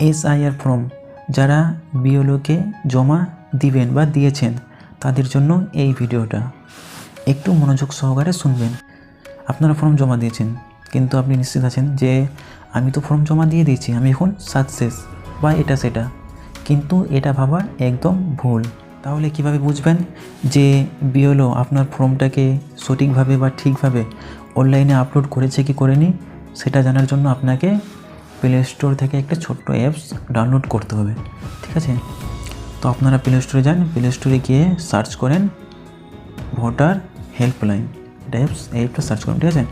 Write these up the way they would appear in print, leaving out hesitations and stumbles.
SIR form যারা বিএলওকে জমা দিবেন বা দিয়েছেন তাদের জন্য এই ভিডিওটা। একটু মনোযোগ সহকারে শুনবেন। আপনারা ফর্ম জমা দিয়েছেন, কিন্তু আপনি নিশ্চিত আছেন যে আমি তো ফর্ম জমা দিয়ে দিয়েছি, আমি এখন সাকসেস বা এটা সেটা, কিন্তু এটা ভাবা একদম ভুল। তাহলে কিভাবে বুঝবেন যে বিএলও আপনার ফর্মটাকে সঠিকভাবে বা ঠিকভাবে অনলাইনে আপলোড করেছে কি করেনি? সেটা জানার জন্য আপনাকে প্লে স্টোর থেকে একটা ছোট্ট অ্যাপস ডাউনলোড করতে হবে, ঠিক আছে? তো আপনারা প্লে স্টোরে যান, প্লে স্টোরে গিয়ে সার্চ করেন ভোটার হেল্পলাইন, এটা অ্যাপটা সার্চ করুন, ঠিক আছে?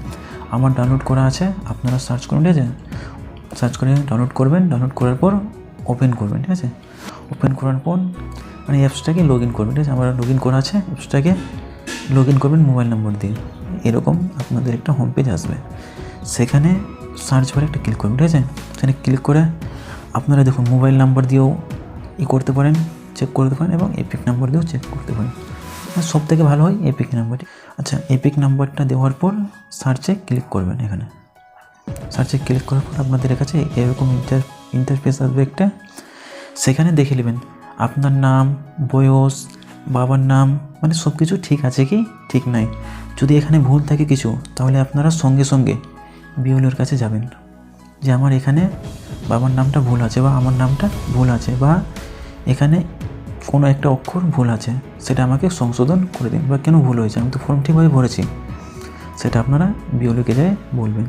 আমার ডাউনলোড করা আছে, আপনারা সার্চ করুন, ঠিক আছে? সার্চ করে ডাউনলোড করবেন, ডাউনলোড করার পর ওপেন করবেন, ঠিক আছে? ওপেন করার পর মানে অ্যাপসটাকে লগ ইন করবেন, ঠিক আছে? আমার লগ ইন করা আছে, অ্যাপসটাকে লগ ইন করবেন মোবাইল নম্বর দিয়ে। এরকম আপনাদের একটা হোম পেজ আসবে, সেখানে সার্চ বারে একটা ক্লিক করবেন, ঠিক আছে? সেখানে ক্লিক করে আপনারা দেখুন মোবাইল নাম্বার দিয়েও করতে পারেন, চেক করতে পারেন, এবং এপিক নাম্বার দিয়েও চেক করতে পারেন। সব থেকে ভালো হয় এপিক নাম্বারটি। আচ্ছা, এপিক নাম্বারটা দেওয়ার পর সার্চে ক্লিক করবেন। এখানে সার্চে ক্লিক করার পর আপনাদের কাছে এরকম ইন্টারফেস আসবে একটা। সেখানে দেখে নেবেন আপনার নাম, বয়স, বাবার নাম, মানে সব কিছু ঠিক আছে কি ঠিক নাই। যদি এখানে ভুল থাকে কিছু, তাহলে আপনারা সঙ্গে সঙ্গে বিএলওর কাছে যাবেন যে আমার এখানে বাবার নামটা ভুল আছে, বা আমার নামটা ভুল আছে, বা এখানে কোনো একটা অক্ষর ভুল আছে, সেটা আমাকে সংশোধন করে দিন, বা কেন ভুল হয়েছে, আমি তো ফর্ম ঠিকভাবে ভরেছি, সেটা আপনারা বিএলওকে যেয়ে বলবেন।